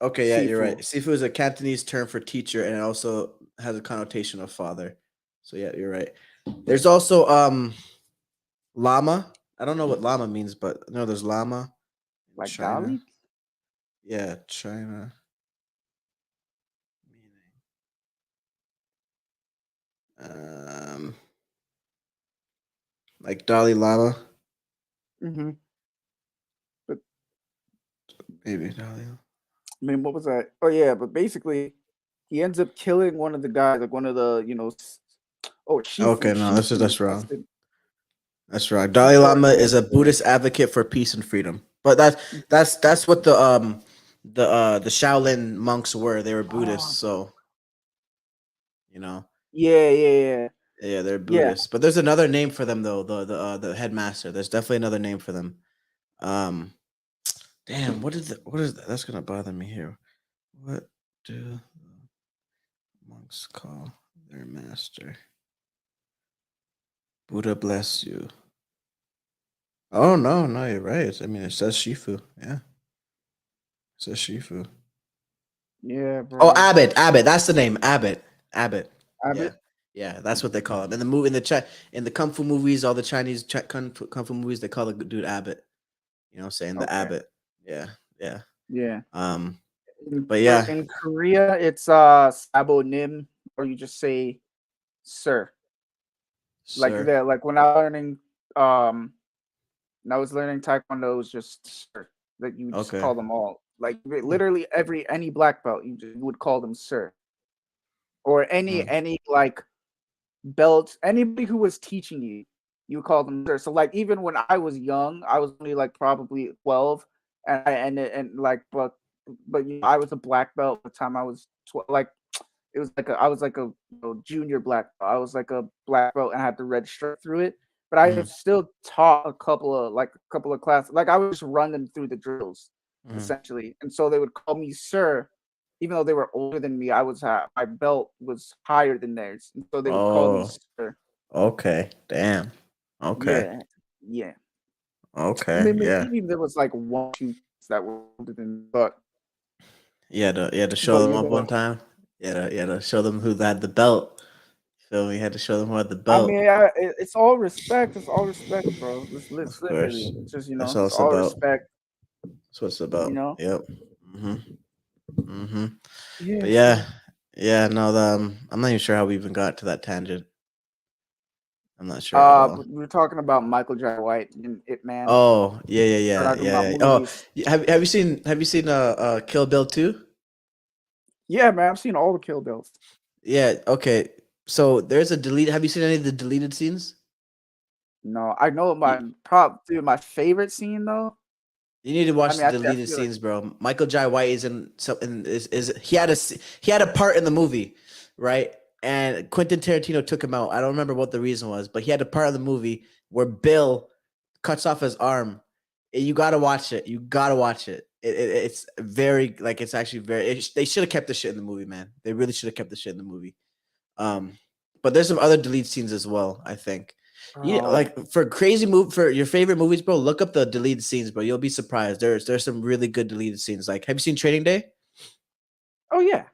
Okay, yeah, you're right. Sifu is a Cantonese term for teacher, and it also has a connotation of father. So yeah, you're right. There's also llama. I don't know what llama means, but no, there's llama. Like China. Dolly? Yeah, China. Like Dalai Lama. Mm-hmm. But Maybe Dalai. I mean, what was that? Oh yeah, but basically, he ends up killing one of the guys, like one of the, Shifu. Okay, no, that's wrong. That's That's wrong. Dalai Lama is a Buddhist advocate for peace and freedom. But that's what the Shaolin monks were. They were Buddhists, Oh, so you know. yeah, yeah, yeah, Yeah, they're yeah. Buddhists. But there's another name for them though. The headmaster. There's definitely another name for them. Um, damn. What is that? That's gonna bother me here. What do monks call their master? Buddha bless you. Oh no, no, you're right. I mean, it says Shifu. Yeah, it says Shifu. Yeah, Oh, bro. Abbott. Abbott. That's the name. Abbott. Abbott. Yeah. Abbott. Yeah, that's what they call him. In the movie, in the kung fu movies, all the Chinese kung fu movies, they call the dude Abbott. You know, saying the Okay. Abbott. Yeah, yeah. Yeah. Um, In, but yeah, in Korea, it's Sabo Nim, or you just say sir. Like sir. that. Like when I was learning, when I was learning Taekwondo, it was just sir. That you just Okay. call them all. Like Hmm. literally any black belt, you would call them sir, or Hmm. any like belt. Anybody who was teaching you, you would call them sir. So like even when I was young, I was only like probably 12, and like but you know, I was a black belt by the time I was 12. Like it was like I was like a junior black belt. I was like a black belt and I had the red stripe through it. But I Hmm. have still taught a couple of classes. Like I would just run them through the drills Hmm. essentially, and so they would call me sir, even though they were older than me. My belt was higher than theirs, and so they would call me Oh, sir. okay. Damn. Okay. Yeah, yeah. Okay. Yeah. Maybe there was like one, two that were older than, me, You had to show but them you up one know, time. You had to show them who had the belt. Feel me? You had to show them who had the I belt. mean, it's all respect. It's all respect, bro. Of It's course. literally, it's just That's all it's it's all about. respect. That's what it's You about. know. Yep. Hmm. Hmm. Yeah. But yeah, So, yeah. No, I'm not even sure how we even got to that tangent. I'm not sure at all. but we were talking about Michael J. White and It Man. Oh, yeah, yeah, We're yeah, talking about yeah, yeah. Oh, movies. have you seen Kill Bill 2? Yeah, man. I've seen all the Kill Bills. Yeah, okay. So there's a delete. Have you seen any of the deleted scenes? No, I know You, dude. My favorite scene though. you need to I watch mean, the I deleted feel like scenes, bro. Michael Jai White is in something is he had he had a part in the movie, right? And Quentin Tarantino took him out. I don't remember what the reason was, but he had a part of the movie where Bill cuts off his arm. You gotta watch it. You gotta watch it. It's very like it's actually very. They should have kept the shit in the movie, man. They really should have kept the shit in the movie. Um, but there's some other delete scenes as well. I think. You bro. like for crazy move for your favorite movies, bro. Look up the deleted scenes, bro. You'll be surprised. There's some really good deleted scenes. Like, have you seen Training Day, Oh yeah,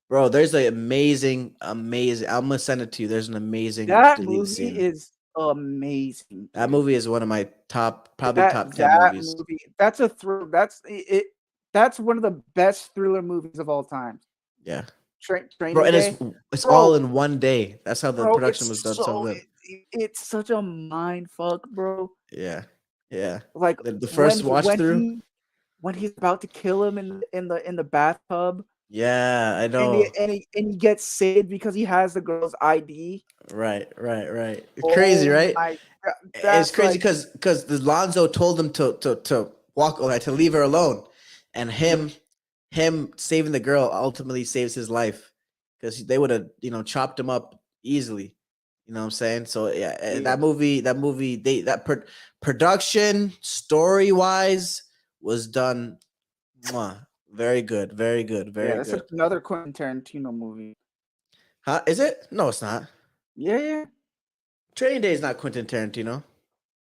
bro? There's an amazing. I'm gonna send it to you. There's an amazing that deleted movie scene. is amazing, That dude. movie is one of my top, probably That top 10 that movies. movie, that's a thrill. That's one of the best thriller movies of all time. Yeah, bro. Training And Day, it's all bro. in one day. That's how the Bro, production was done so good. it's such a mind fuck, bro. Yeah, yeah. Like The first watch through. when he's about to kill him in the bathtub, Yeah, I know. and he gets saved because he has the girl's ID. Right, right, right. It's crazy, Oh right? my god, It's that's crazy like because the Lonzo told him to walk away, to leave her alone, and yeah, him saving the girl ultimately saves his life because they would have chopped him up easily. You know what I'm saying? So yeah, yeah, that movie, production story wise was done, mwah, very good, very good, yeah. very That's good. another Quentin Tarantino movie. Huh? Is it? No, it's not. Yeah, yeah. Training Day is not Quentin Tarantino.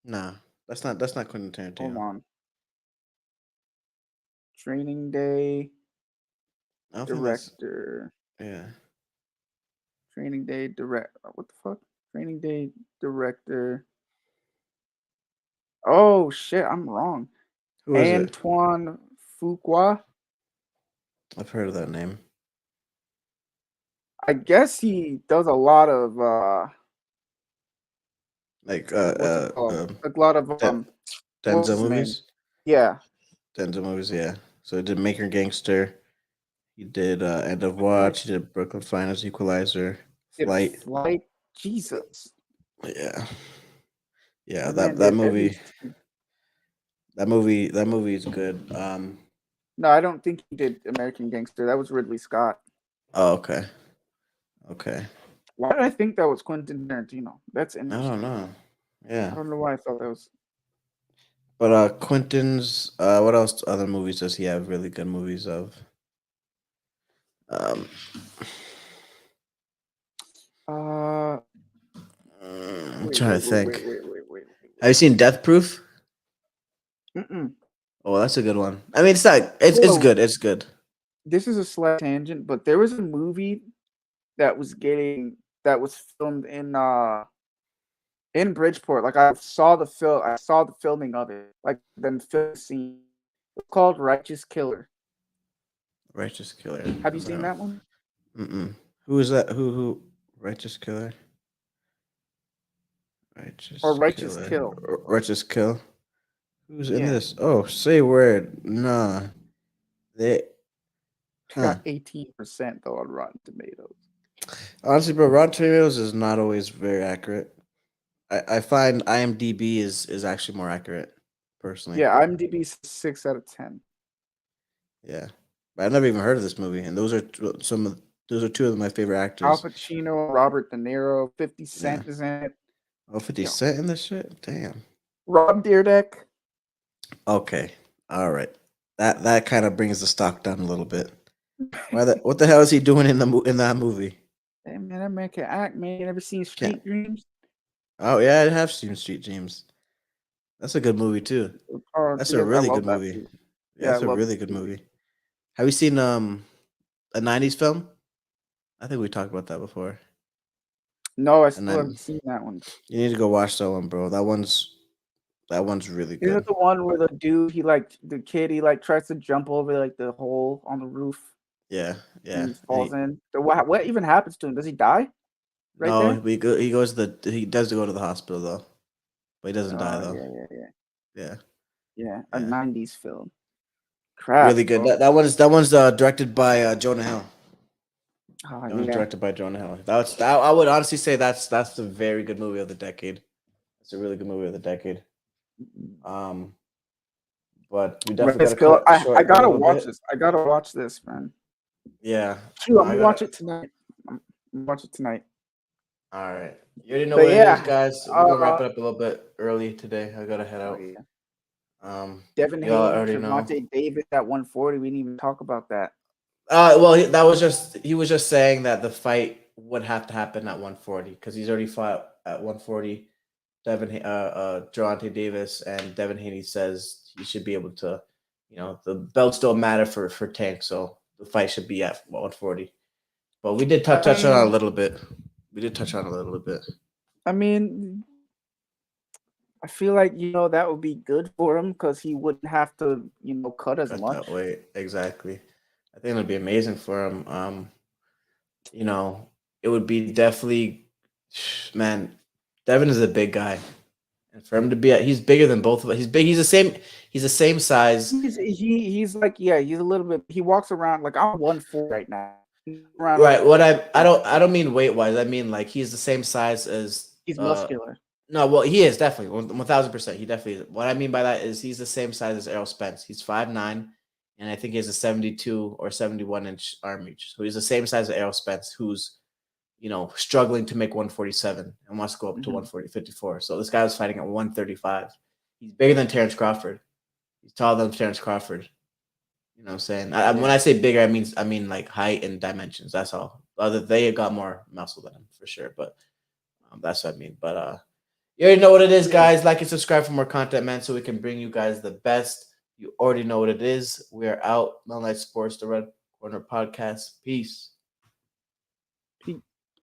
Nah, that's not Quentin Hold Tarantino. on. Training Day I don't think that's director. yeah. Training Day direct. What the fuck? Training Day director. Oh shit, I'm wrong. Who is it? Antoine Fuqua. I've heard of that name. I guess he does a lot of Like what's it called? A lot of Den- what's Denzel his name? movies. Yeah. Denzel movies, yeah. So he did Maker Gangster. He did End of Flight. Watch. He did Brooklyn Finance Equalizer. Did Flight. Flight. Jesus. Yeah, yeah. That man That did movie. everything. That movie is good. No, I don't think he did American Gangster. That was Ridley Scott. Oh, okay. Okay. Why did I think that was Quentin Tarantino? That's I don't interesting. know. I Yeah. don't know why I thought that was. But Quentin's what else other movies does he have really good movies of? Um Uh, I'm wait, trying to wait, wait, wait, think. wait, wait, wait, Have you seen Death Proof? wait. Mm-mm. Oh, that's a good one. I mean, it's not. It's Well, good. It's good. this is a slight tangent, but there was a movie that was getting that was filmed in Bridgeport. Like I saw the filming of it, like the film scene. It's called Righteous Killer. Righteous Killer. Have you No. seen that one? Mm-mm. Who is that? Who? Righteous Killer. Or Righteous Righteous Killer. Kill? Righteous Kill. Who's in Yeah, this? Oh, say word. Nah. They. it Huh. got 18% though on Rotten Tomatoes. Honestly, bro, Rotten Tomatoes is not always very accurate. I find IMDb is actually more accurate, personally. Yeah, IMDb 6 out of 10. Yeah, but I've never even heard of this movie, and those are two of my favorite Al actors. Pacino, Robert De Niro, 50 Yeah. Cent is in it. Oh, 50 You know, Cent in this shit. Damn. Rob Dyrdek. Okay. All right. That kind of brings the stock down a little bit. What the hell is he doing in that movie? Hey man, that man can act, man. You never seen Can't. Street Dreams? Oh yeah, I have seen Street Dreams. That's a good movie too. That's a Yeah, I really love good that movie. movie. Yeah, Yeah, I that's a love really this good movie. movie. Have you seen a '90s film? I think we talked about that before. No, I And still then haven't seen that one. you need to go watch that one, bro. That one's really Is it good. the one where the dude, the kid, he like tries to jump over like the hole on the roof Yeah, and yeah. he falls in? What even happens to him? Does he die right No, there? he does go to the hospital though, but he doesn't die Oh though. yeah, yeah, yeah, Yeah, yeah. A yeah. '90s film. Crap, Really good. bro. That one's directed by Jonah Hill. Oh That one's yeah. directed by Jonah Hill. I would honestly say that's a very good movie of the decade. It's a really good movie of the decade. Um, but we definitely got Let's to go. cut it I short a gotta little watch bit. this. I gotta watch this, man. Yeah. Shoot, I'm I gonna gotta. watch it tonight. I'm gonna watch it tonight. All right. You already know But what it is, yeah, guys. We're gonna wrap it up a little bit early today. I gotta head oh out. yeah. Devin Y'all Haney, already know. Gervonta Davis at 140. We didn't even talk about that. Well, he was just saying that the fight would have to happen at 140 because he's already fought at 140. Gervonta Davis and Devin Haney says he should be able to, the belts don't matter for Tank, so the fight should be at 140. But we did touch on it a Um, little bit. We did touch on it a little bit. I mean, I feel like that would be good for him because he wouldn't have to cut as Cut that much. weight exactly. I think it'd be amazing for him. You know, it would be definitely, man. Devin is a big guy, and for him to be, he's bigger than both of us. He's big. He's the same. He's the same size. He's like, yeah, he's a little bit. He walks around like I'm 140 right now. He's around like Right. I don't mean weight wise. I mean like he's the same size as he's muscular. No, well, he is definitely 1,000%. He definitely is. What I mean by that is he's the same size as Errol Spence. He's 5'9", and I think he has a 72 or 71-inch arm reach. So he's the same size as Errol Spence, who's struggling to make 147 and wants to go up to Mhm. 140, 54. So this guy was fighting at 135. He's bigger than Terrence Crawford. He's taller than Terrence Crawford. You know what I'm saying? When Yeah. I say bigger, I mean like height and dimensions. That's all. Other they got more muscle than him for sure, but that's what I mean. But you already know what it is, Yeah. guys. Like and subscribe for more content, man, so we can bring you guys the best. You already know what it is. We are out. Melnight Sports, the Red Corner Podcast. Peace.